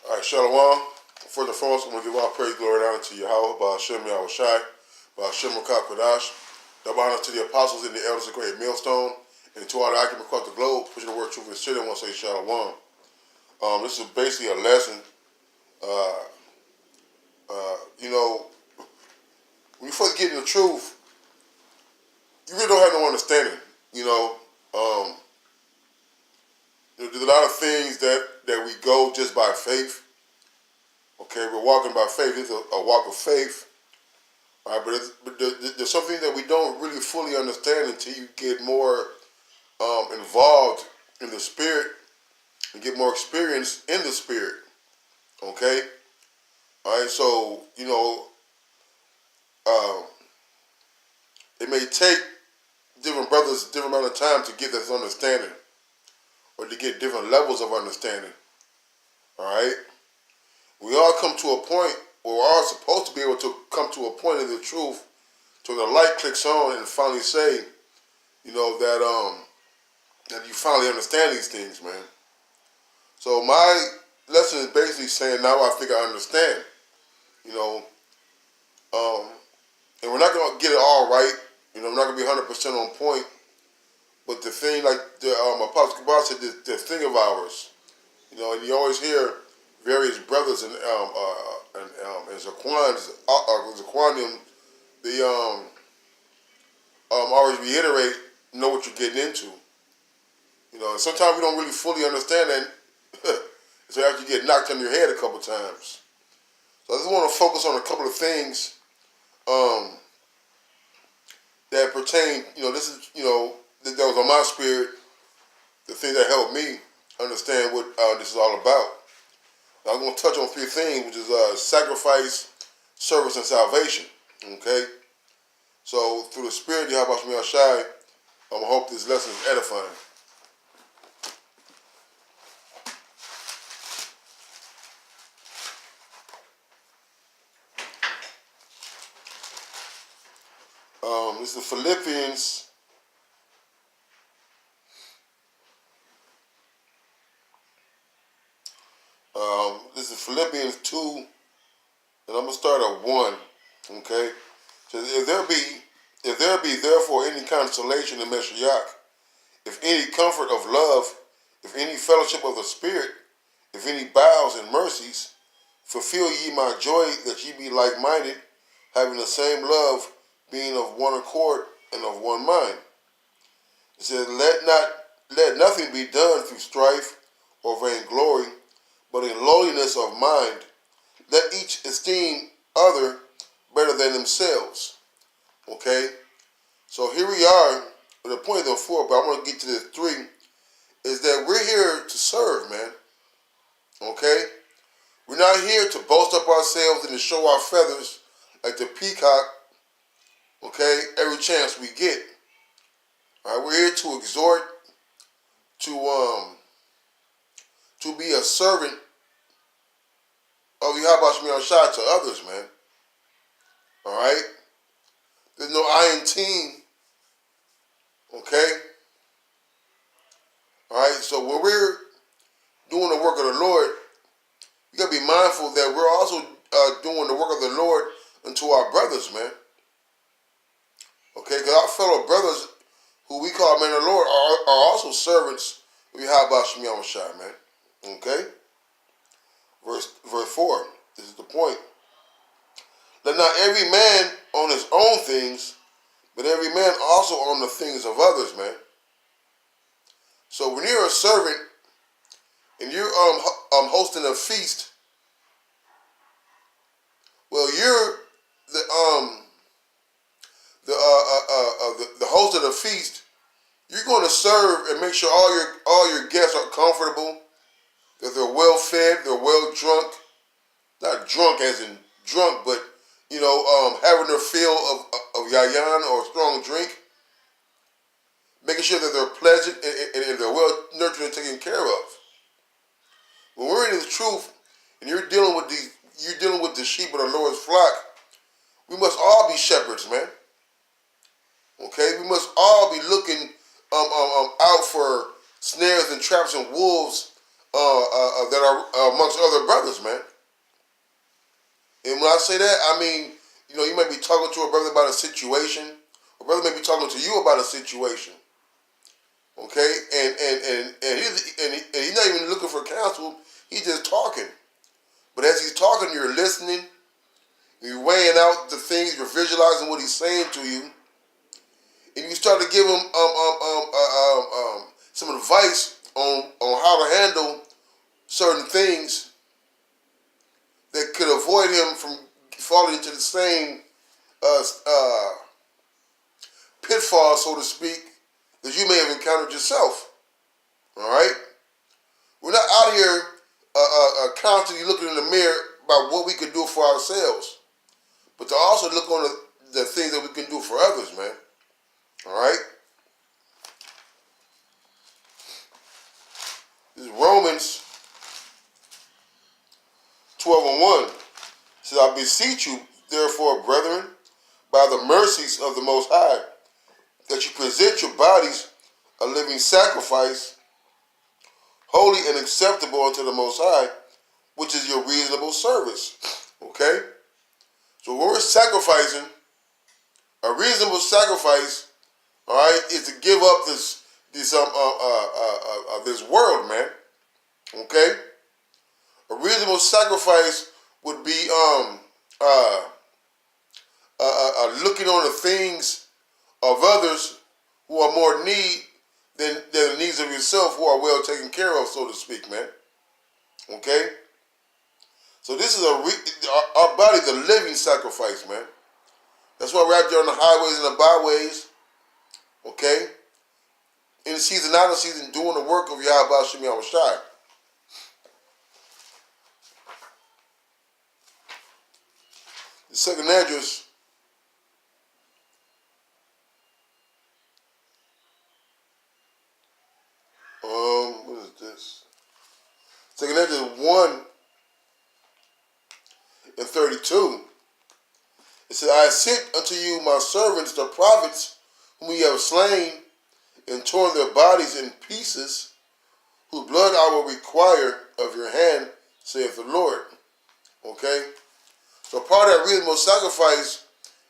All right, Shalom. First and foremost, I'm going to give all praise, glory, and honor to Yahweh, Ba'ashem Yahushai, Ba'ashem Rakah Kodash. Double honor to the apostles and the elders of Great Millstone, and to all the acumen across the globe, pushing the word truth and shit. I want to say Shalom. This is basically a lesson. When you first get into the truth, you really don't have no understanding. There's a lot of things that we go just by faith. Okay, we're walking by faith. It's a walk of faith. All right, but there's something that we don't really fully understand until you get more involved in the spirit and get more experience in the spirit. Okay? All right, so, it may take different brothers different amount of time to get this understanding or to get different levels of understanding. All right? We all come to a point, or we're all supposed to be able to come to a point of the truth till the light clicks on and finally say, that you finally understand these things, man. So my lesson is basically saying now I think I understand, and we're not going to get it all right. We're not going to be 100% on point. But the thing, like the Apostle Kabbalah said, the thing of ours, and you always hear various brothers and Zaquanium, they always reiterate, know what you're getting into. And sometimes we don't really fully understand that. So after you get knocked on your head a couple times. So I just want to focus on a couple of things that pertain, this is, that was on my spirit, the thing that helped me understand what this is all about. Now I'm going to touch on 3 things, which is sacrifice, service, and salvation. Okay? So through the spirit, Yahweh Shemi Ashai, I hope this lesson is edifying. This is Philippians. This is Philippians 2, and I'm going to start at 1. Okay? So if there be therefore any consolation in Mashiach, if any comfort of love, if any fellowship of the Spirit, if any bowels and mercies, fulfill ye my joy, that ye be like-minded, having the same love, being of one accord and of one mind. It says, let nothing be done through strife or vainglory, but in lowliness of mind, let each esteem other better than themselves. Okay? So here we are, at the point of the 4, but I'm going to get to the 3, is that we're here to serve, man. Okay? We're not here to boast up ourselves and to show our feathers like the peacock, okay, every chance we get. All right, we're here to exhort, to be a servant of Yahweh Shemi Ashai to others, man. All right? There's no I in team, okay? All right, so when we're doing the work of the Lord, you got to be mindful that we're also doing the work of the Lord unto our brothers, man. Okay, because our fellow brothers, who we call men of the Lord, are also servants of Yahweh Shemi Ashai, man. Okay? Verse 4, this is the point. Let not every man on his own things, but every man also on the things of others, man. So when you're a servant and you're hosting a feast, well, you're the host of the feast. You're going to serve and make sure all your guests are comfortable, that they're well fed, they're well drunk. Not drunk as in drunk, but having their fill of yayan or strong drink. Making sure that they're pleasant and they're well nurtured and taken care of. When we're in the truth and you're dealing with the sheep of the Lord's flock, we must all be shepherds, man. Okay, we must all be looking out for snares and traps and wolves that are amongst other brothers, man. And when I say that, I mean, you might be talking to a brother about a situation. A brother may be talking to you about a situation. Okay, and he's not even looking for counsel. He's just talking. But as he's talking, you're listening. You're weighing out the things. You're visualizing what he's saying to you, and you start to give him some advice on how to handle certain things that could avoid him from falling into the same pitfall, so to speak, that you may have encountered yourself. All right? We're not out here constantly looking in the mirror about what we can do for ourselves, but to also look on the things that we can do for others, man. All right? This is Romans 12:1. It says, I beseech you, therefore, brethren, by the mercies of the Most High, that you present your bodies a living sacrifice, holy and acceptable unto the Most High, which is your reasonable service. Okay? So when we're sacrificing, a reasonable sacrifice, all right, is to give up this world, man. Okay? A reasonable sacrifice would be looking on the things of others who are more in need than the needs of yourself, who are well taken care of, so to speak, man. Okay? So this is our body's a living sacrifice, man. That's why we're out there on the highways and the byways, okay? In the season, out of season, doing the work of Yahweh Shem Yahushai. The second address, what is this? Second address 1:32. It says, I sent unto you my servants, the prophets, whom ye have slain, and torn their bodies in pieces, whose blood I will require of your hand, saith the Lord. Okay? So part of that reasonable sacrifice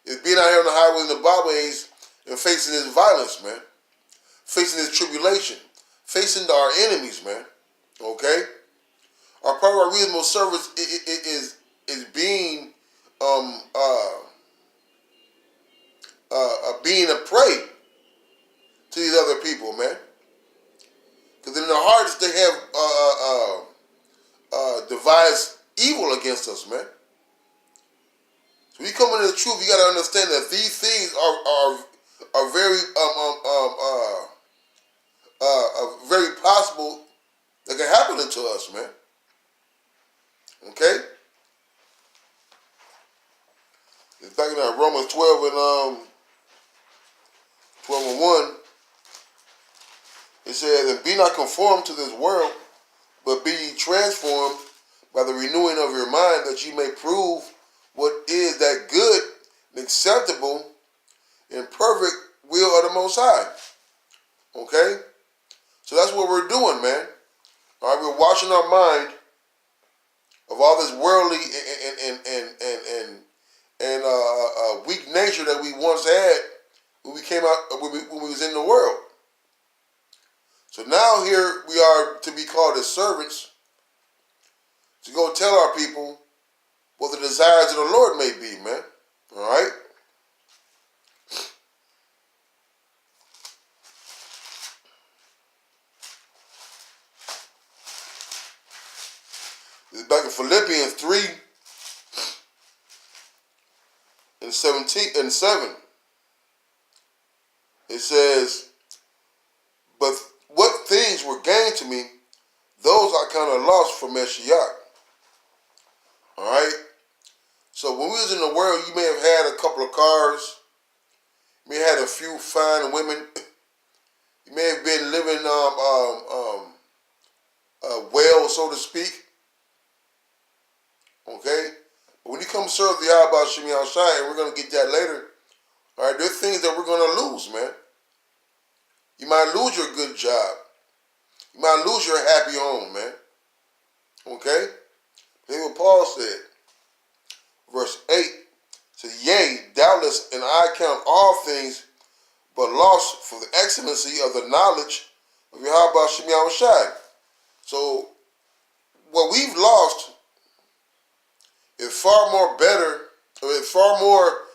is being out here on the highways and the byways and facing this violence, man. Facing this tribulation. Facing our enemies, man. Okay? Our part of our reasonable service is being being a prey to these other people, man. Because in their hearts they have devised evil against us, man. So when you come into the truth, you got to understand that these things are very very possible that can happen to us, man. Okay. It's back in Romans 12:1. It says, and be not conformed to this world, but be ye transformed by the renewing of your mind, that ye may prove what is that good and acceptable and perfect will of the Most High. Okay? So that's what we're doing, man. All right, we're washing our mind of all this worldly and weak nature that we once had when we came out, when we was in the world. So now here we are to be called as servants to go tell our people what the desires of the Lord may be, man. All right? This is back in Philippians 3:17-7. It says, but what things were gained to me, those I kind of lost for Mashiach. All right? So when we was in the world, you may have had a couple of cars. You may have had a few fine women. You may have been living well, so to speak. Okay? But when you come serve the Yahweh Shem Yahushai, and we're going to get that later, all right, there are things that we're going to lose, man. You might lose your good job. You might lose your happy home, man. Okay? Here's what Paul said. Verse 8 says, yea, doubtless, and I count all things but lost for the excellency of the knowledge of Yahweh Shem Yahushai. So what we've lost is far more better. It's far more.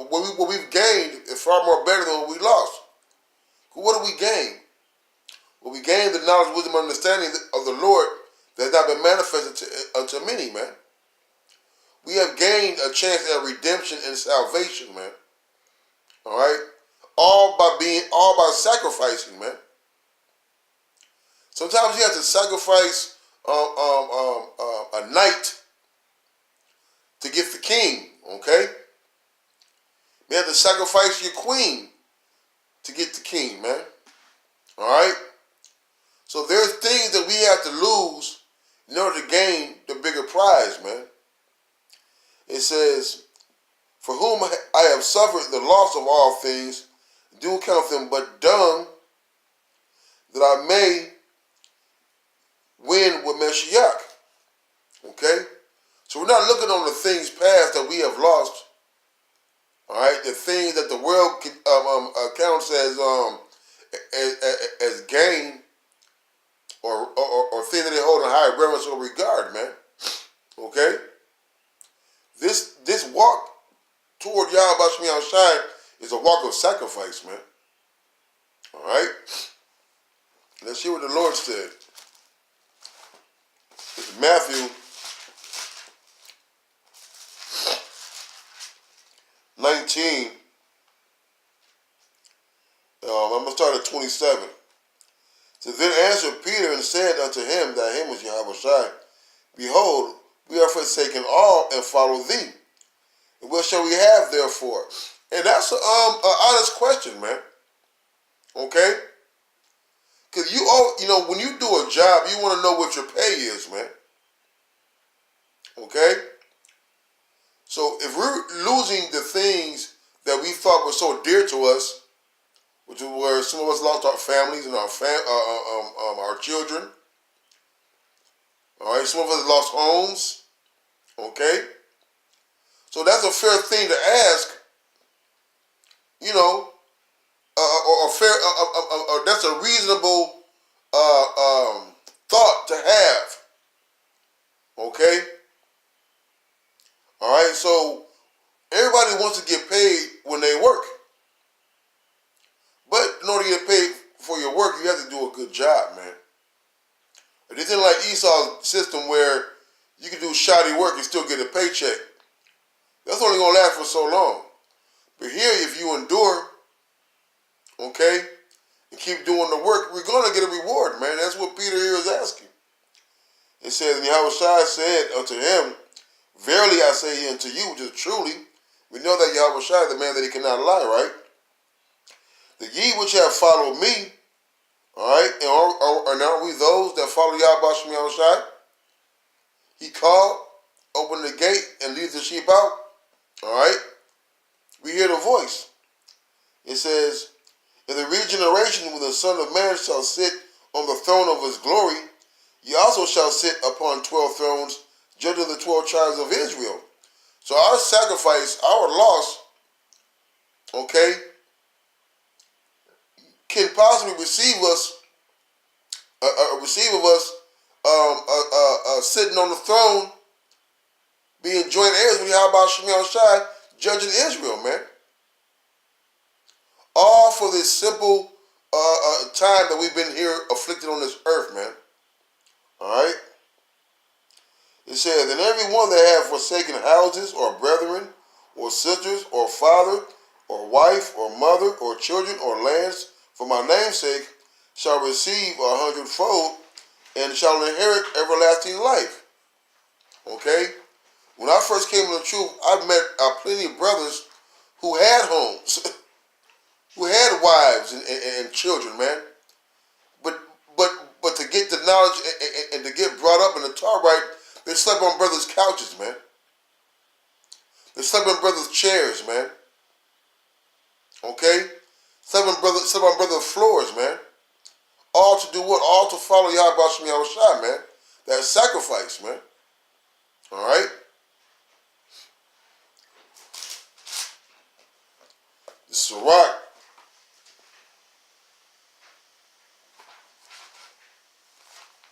What we've gained is far more better than what we lost. What do we gain? Well, we gain the knowledge, wisdom, and understanding of the Lord that has not been manifested unto many, man. We have gained a chance at redemption and salvation, man. All right, all by sacrificing, man. Sometimes you have to sacrifice a night to get the king. Okay, you have to sacrifice your queen to get the king, man. All right. So there's things that we have to lose in order to gain the bigger prize, man. It says, for whom I have suffered the loss of all things, do count them but dung, that I may win with Mashiach. Okay? So we're not looking on the things past that we have lost. All right? The things that the world counts as gain, or things that they hold in high reverence or regard, man. Okay? This walk toward Yahweh Shem Yahushai is a walk of sacrifice, man. All right? Let's hear what the Lord said. This is Matthew 19. I'm going to start at 27. So then answered Peter and said unto him, that him was Yahweh, behold, we are forsaken all and follow thee. And what shall we have therefore? And that's an honest question, man. Okay? Because when you do a job, you want to know what your pay is, man. Okay? So if we're losing the things that we thought were so dear to us, which is where some of us lost our families and our children. All right, some of us lost homes. Okay, so that's a fair thing to ask. Or fair, that's a reasonable thought to have. Okay. All right, so everybody wants to get paid when they work. But in order to get paid for your work, you have to do a good job, man. It isn't like Esau's system where you can do shoddy work and still get a paycheck. That's only going to last for so long. But here, if you endure, okay, and keep doing the work, we're going to get a reward, man. That's what Peter here is asking. It says, and Yahushua said unto him, verily I say unto you, which is truly, we know that Yahushua is the man that he cannot lie, right? The ye which have followed me, all right, and are we those that follow Yahweh Shem Yahushua? He called, opened the gate, and leads the sheep out. All right, we hear the voice. It says, in the regeneration when the Son of Man shall sit on the throne of his glory, ye also shall sit upon 12 thrones, judging the 12 tribes of Israel. So our sacrifice, our loss, okay, can possibly receive of us sitting on the throne, being joint heirs with Yahweh Shem Yahushai, judging Israel, man. All for this simple time that we've been here afflicted on this earth, man. All right. It says, and every one that hath forsaken houses, or brethren, or sisters, or father, or wife, or mother, or children, or lands, for my name's sake, shall receive 100-fold, and shall inherit everlasting life. Okay? When I first came to the truth, I met plenty of brothers who had homes, who had wives and children, man. But to get the knowledge and to get brought up in the Torah, right, they slept on brothers' couches, man. They slept on brothers' chairs, man. Okay? Slept on brothers' floors, man. All to do what? All to follow Yahweh Shem Yahushai, man. that sacrifice, man. All right? The Sirach,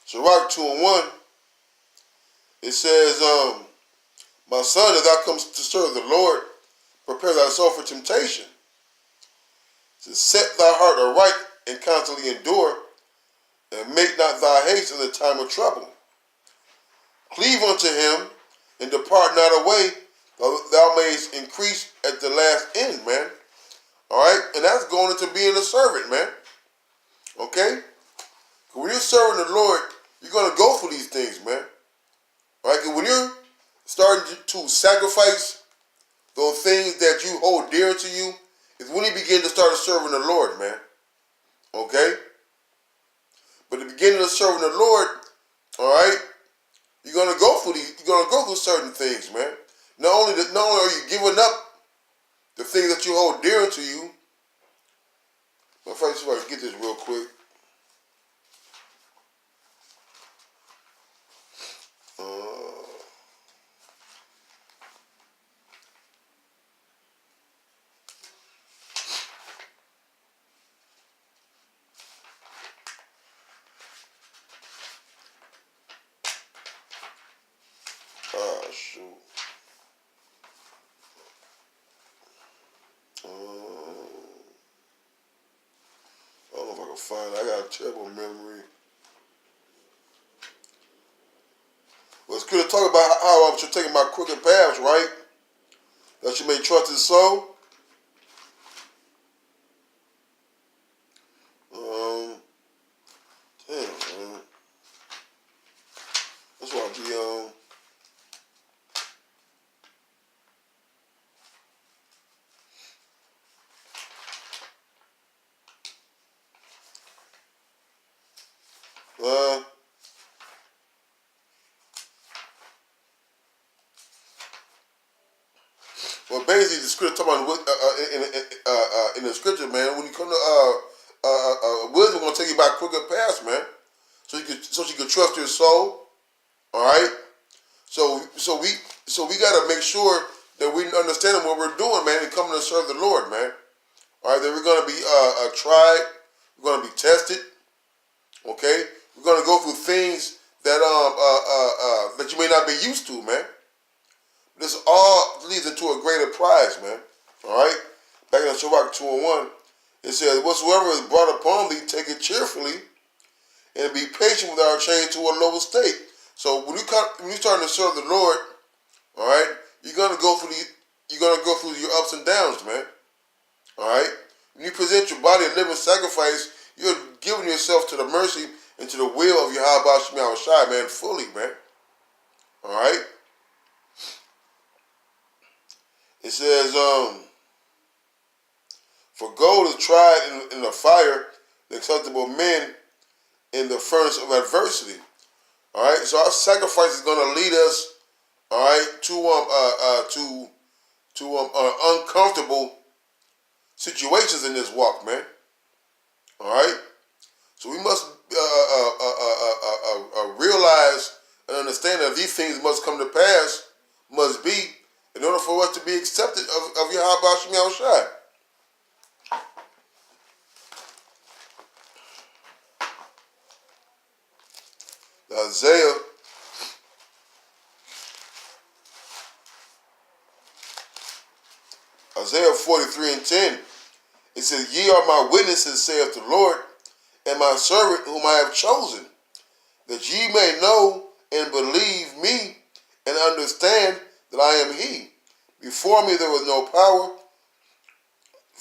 Sirach 2:1, it says, my son, if thou comest to serve the Lord, prepare thyself for temptation. To set thy heart aright and constantly endure, and make not thy haste in the time of trouble. Cleave unto him, and depart not away, thou mayest increase at the last end, man. All right? And that's going into being a servant, man. Okay? When you're serving the Lord, you're going to go through these things, man. All right? Because when you're starting to sacrifice those things that you hold dear to you, is when you begin to start serving the Lord, man. Okay? But the beginning of serving the Lord, all right, you're gonna go through certain things, man. Not only are you giving up the things that you hold dear to you. But first, I can get this real quick. Shoot. I don't know if I can find it. I got a terrible memory. Well, it's good to talk about how I should take my crooked paths, right? That you may trust his soul. Damn, man. That's why I be well, basically, the scripture talking about in the scripture, man. When you come to wisdom, gonna take you by crooked paths, man. So you can trust your soul. All right. So we gotta make sure that we understand what we're doing, man, and coming to serve the Lord, man. All right. Then we're gonna be tried. We're gonna be tested. Okay. We're gonna go through things that that you may not be used to, man. This all leads into a greater prize, man. All right? Back in Sirach 2:1, it says, whatsoever is brought upon thee, take it cheerfully, and be patient without change to a lower state. So when you're starting to serve the Lord, all right, you're gonna go through your ups and downs, man. All right? When you present your body a living sacrifice, you're giving yourself to the mercy and to the will of Yahweh Shem Yahushai, man, fully, man. All right? It says, for gold is tried in the fire, the acceptable men in the furnace of adversity. All right, so our sacrifice is going to lead us, all right, to uncomfortable situations in this walk, man. All right, so we must realize and understand that these things must come to pass, must be, in order for us to be accepted of Yahweh Shem Yahushai. Isaiah 43:10, it says, ye are my witnesses, saith the Lord, and my servant whom I have chosen, that ye may know and believe me, and understand that I am he. Before me there was no power,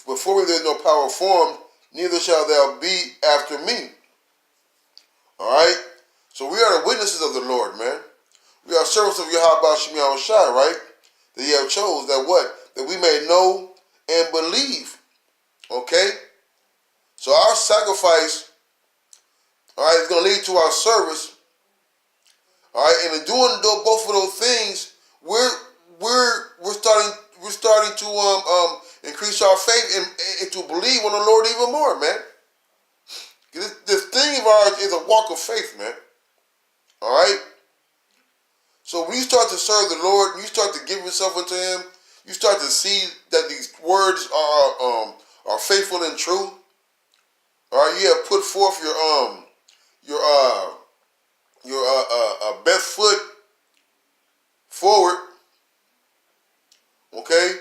before me there is no power formed, neither shall there be after me. Alright? So we are the witnesses of the Lord, man. We are servants of Yahweh Shem Yahushai, right? That he have chose, that what? That we may know and believe. Okay? So our sacrifice, alright, is going to lead to our service. Alright, and in doing both of those things, we're starting to increase our faith and to believe on the Lord even more, man. This thing of ours is a walk of faith, man. All right? So when you start to serve the Lord, when you start to give yourself unto Him, you start to see that these words are faithful and true. All right, you have put forth your best foot forward, okay,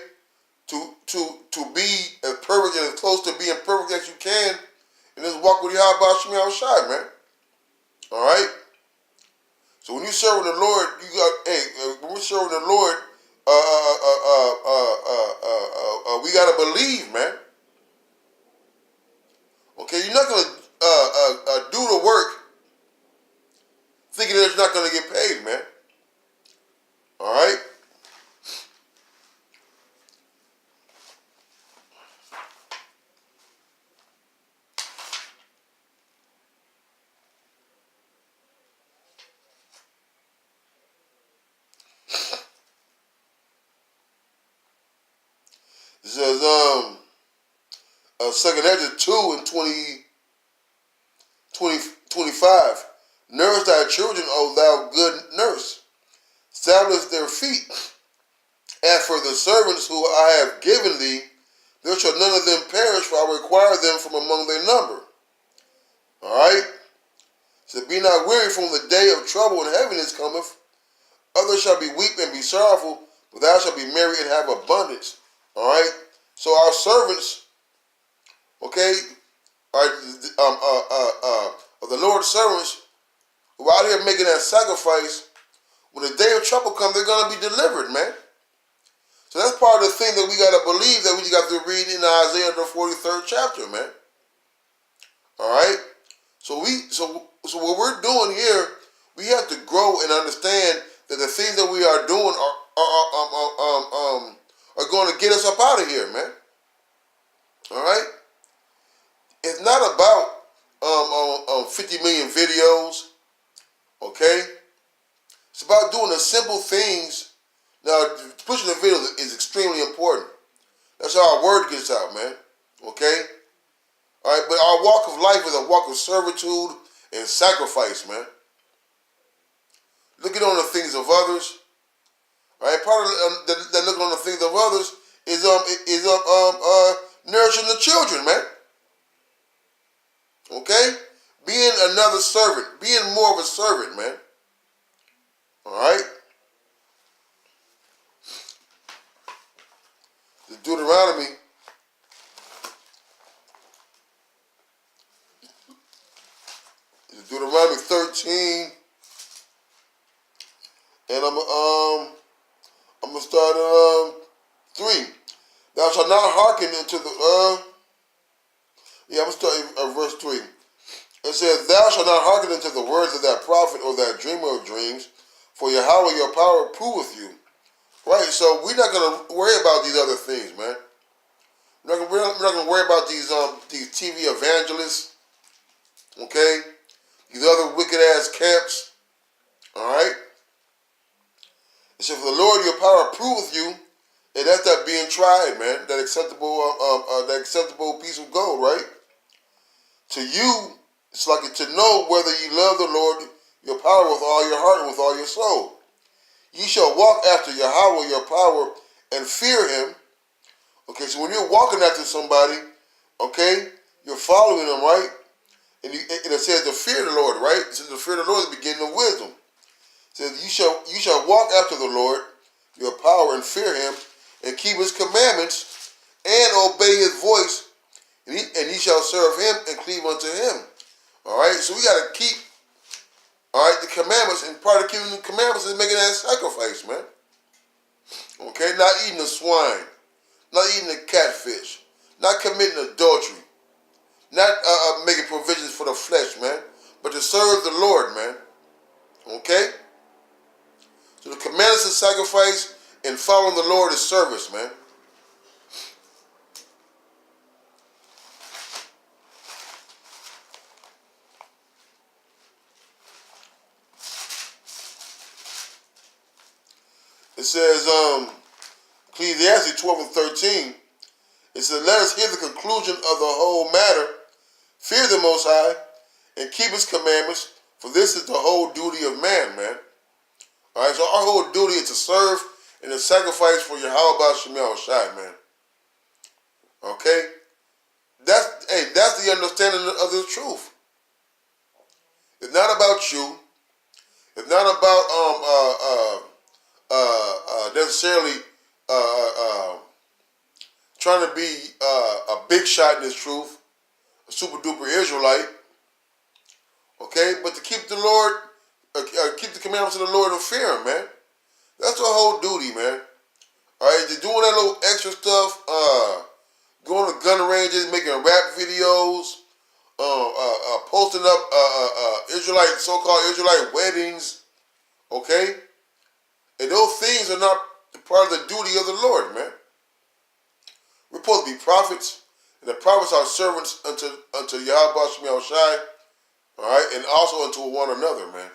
to be as perfect and as close to being perfect as you can, and just walk with Yahweh Shemi Shai, man. All right. So when you serving the Lord, you got when we're serving the Lord, we gotta believe, man. Okay, you're not gonna do the work thinking that it's not gonna get paid, man. All right. It says 2 Ezra 2 and 25. Nourish thy children, O thou good nurse. Establish their feet. As for the servants who I have given thee, there shall none of them perish, for I require them from among their number. All right? So be not weary from the day of trouble and heaviness cometh. Others shall be weak and be sorrowful, but thou shalt be merry and have abundance. All right? So our servants, okay, are the Lord's servants who are out here making that sacrifice. When the day of trouble comes, they're going to be delivered, man. So that's part of the thing that we got to believe, that we got to read in Isaiah the 43rd chapter, man. All right? So what we're doing here, we have to grow and understand that the things that we are doing are going to get us up out of here, man. All right? It's not about 50 million videos, okay? It's about doing the simple things. Now, pushing the video is extremely important. That's how our word gets out, man. Okay? All right, but our walk of life is a walk of servitude and sacrifice, man. Looking on the things of others. All right, part of that looking on the things of others is nourishing the children, man. Okay? Being another servant. Being more of a servant, man. All right? The Deuteronomy 13, and I'm gonna start 3. Thou shalt not hearken unto the I'm gonna start verse 3. It says, "Thou shalt not hearken unto the words of that prophet or that dreamer of dreams, for Yahweh your power proveth you." Right, so we're not gonna worry about these other things, man. We're not gonna worry about these TV evangelists, okay? These other wicked ass camps. All right. It says, "For the Lord your power proveth you," and that's that being tried, man. That acceptable piece of gold, right? To you, it's like to know whether you love the Lord your power with all your heart and with all your soul. Ye shall walk after Yahweh your power and fear Him. Okay, so when you're walking after somebody, okay, you're following them, right? And it says to fear the Lord, right? It says to fear the Lord is the beginning of wisdom. It says you shall walk after the Lord, your power, and fear Him, and keep His commandments, and obey His voice, and ye shall serve Him and cleave unto Him. All right, so we got to keep, all right, the commandments, and part of keeping the commandments is making that sacrifice, man. Okay, not eating the swine, not eating the catfish, not committing adultery, not making provisions for the flesh, man, but to serve the Lord, man. Okay? So the commandments of sacrifice and following the Lord is service, man. It says, Ecclesiastes 12 and 13, it says, "Let us hear the conclusion of the whole matter. Fear the Most High, and keep His commandments, For this is the whole duty of man, man. All right, so our whole duty is to serve and to sacrifice for Yahweh Shemiah Shai, man. Okay? That's the understanding of the truth. It's not about you. It's not about necessarily trying to be a big shot in this truth, a super duper Israelite. Okay, but to keep the Lord, keep the commandments of the Lord and fear Him, man. That's the whole duty, man. All right, they're doing that little extra stuff, going to gun ranges, making rap videos, posting up Israelite, so-called Israelite weddings. Okay, and those things are not part of the duty of the Lord, man. We're supposed to be prophets, and the prophets are servants unto Yahweh Shemiah Shai. All right, and also unto one another, man.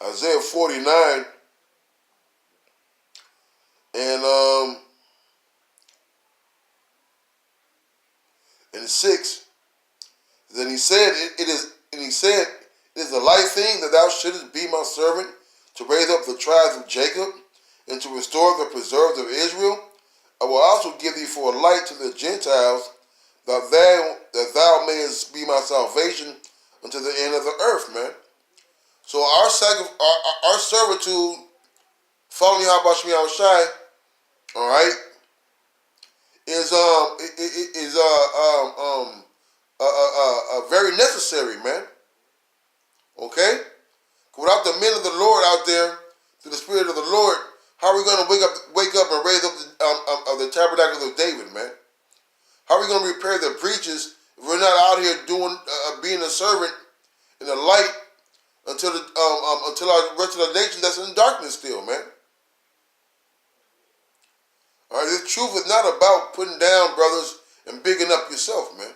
Isaiah 49 and 6. Then he said, it is a light thing that thou shouldest be my servant to raise up the tribes of Jacob and to restore the preserved of Israel. I will also give thee for a light to the Gentiles, that thou mayest be my salvation unto the end of the earth, man. So our servitude, following Yahweh Shemiah Shai, all right, is very necessary, man. Okay, without the men of the Lord out there, through the Spirit of the Lord, how are we going to wake up and raise up the tabernacle of David, man? How are we going to repair the breaches if we're not out here doing being a servant in the light until our rest of the nation that's in darkness still, man? All right, this truth is not about putting down brothers and bigging up yourself, man.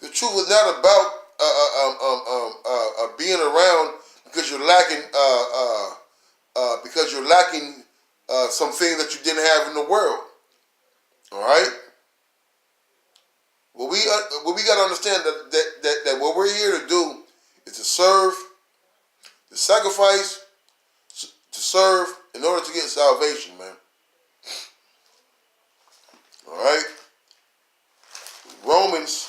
The truth is not about being around because you're lacking some things that you didn't have in the world. All right. Well, we got to understand that what we're here to do is to serve, to sacrifice, to serve in order to get salvation, man. All right. Romans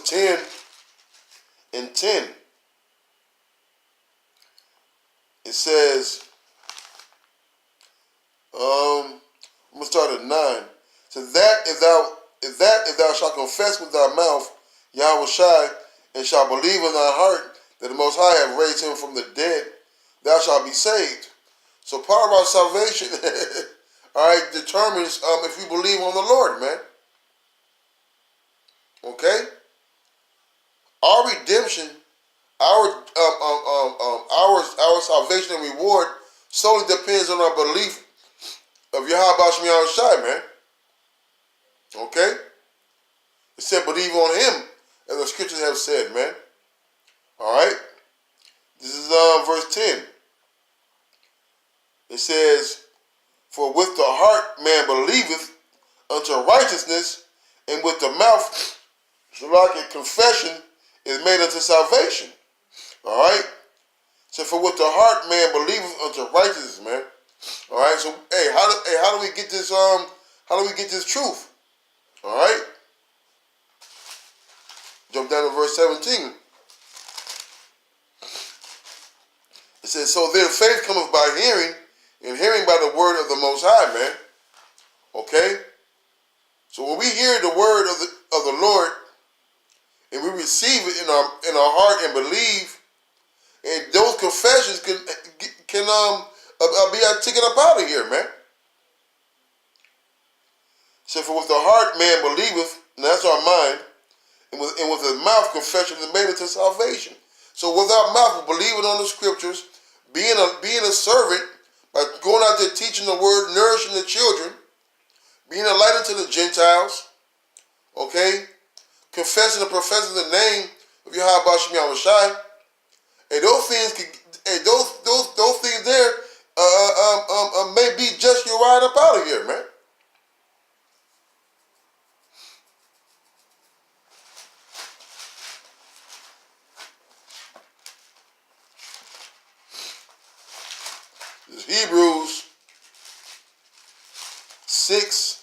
10 and 10. It says, I'm gonna start at 9. So that if thou shalt confess with thy mouth Yahweh Shai, and shalt believe in thy heart that the Most High hath raised him from the dead, thou shalt be saved. So part of our salvation, all right, determines if we believe on the Lord, man. Okay. Our redemption, our salvation and reward solely depends on our belief of Yahweh Shemiah Shai, man. Okay? It said, believe on him, as the scriptures have said, man. Alright? This is verse 10. It says, for with the heart man believeth unto righteousness, and with the mouth, confession is made unto salvation. Alright? So for with the heart man believeth unto righteousness, man. Alright, so how do we get this truth? Alright? Jump down to verse 17. It says, so then faith cometh by hearing, and hearing by the word of the Most High, man. Okay? So when we hear the word of the Lord, and we receive it in our heart and believe, and those confessions can be our ticket up out of here, man. So for with the heart man believeth, and that's our mind, and with the mouth confession is made unto salvation. So with our mouth, believing on the scriptures, being a servant, by going out there teaching the word, nourishing the children, being a light unto the Gentiles, okay, confessing and professing the name of Yahweh Shem Yahushai. And those things can, and those things there may be just your ride up out of here, man. This Hebrews 6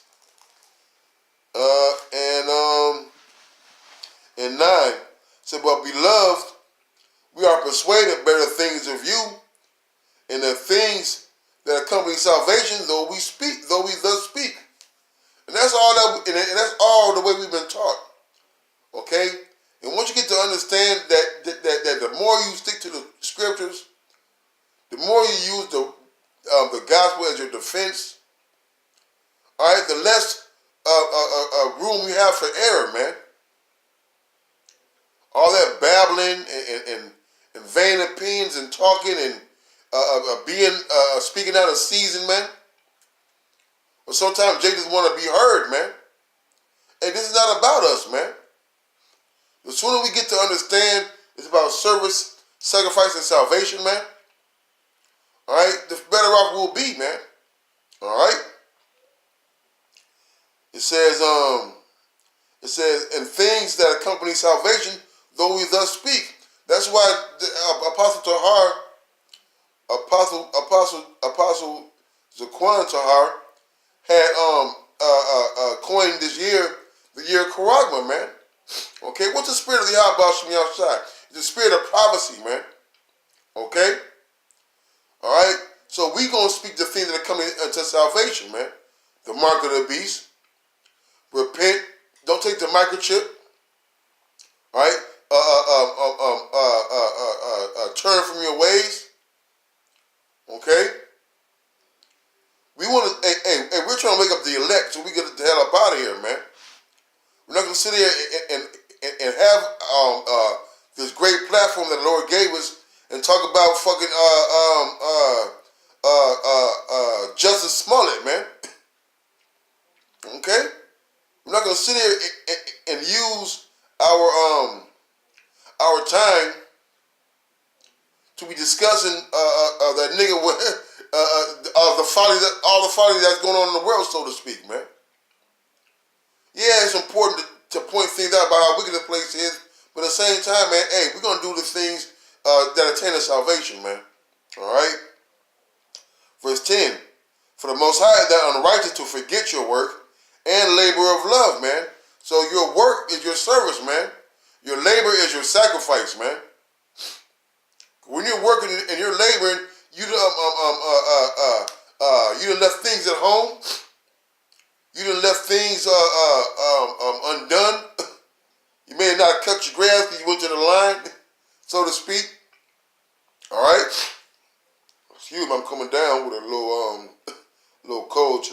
and 9 said, but beloved, we are persuaded better things of you, and the things that accompany salvation, though we thus speak. And that's all and that's all the way we've been taught. Okay? And once you get to understand that the more you stick to the scriptures, the more you use the gospel as your defense, all right, the less room you have for error, man. All that babbling and vain opinions and talking and speaking out of season, man. But sometimes Jake just want to be heard, man. Hey, this is not about us, man. The sooner we get to understand it's about service, sacrifice, and salvation, man. All right, the better off we'll be, man. All right. It says, and things that accompany salvation, though we thus speak. That's why the, Apostle Tahar, Apostle Zaquan Tahar had coined this year the year of Charagma, man. Okay, what's the spirit of the Yahweh Shem Yahushai? It's the spirit of prophecy, man. Okay? All right? So we going to speak the things that are coming into salvation, man. The mark of the beast. Repent. Don't take the microchip. All right? Turn from your ways. Okay? We want to, hey, we're trying to wake up the elect so we get the hell up out of here, man. We're not going to sit here and have this great platform that the Lord gave us and talk about fucking Justice Smollett, man. Okay? We're not going to sit here and use our time to be discussing that nigga with all the folly that's going on in the world, so to speak, man. Yeah, it's important to point things out about how wicked the place is, but at the same time, man, hey, we're going to do the things that attain to salvation, man. All right? Verse 10, for the Most High, that unrighteous to forget your work and labor of love, man. So your work is your service, man. Your labor is your sacrifice, man. When you're working and you're laboring, you done left things at home. You done left things undone. You may not have cut your grass because you went to the line, so to speak. All right. Excuse me, I'm coming down with a little cold.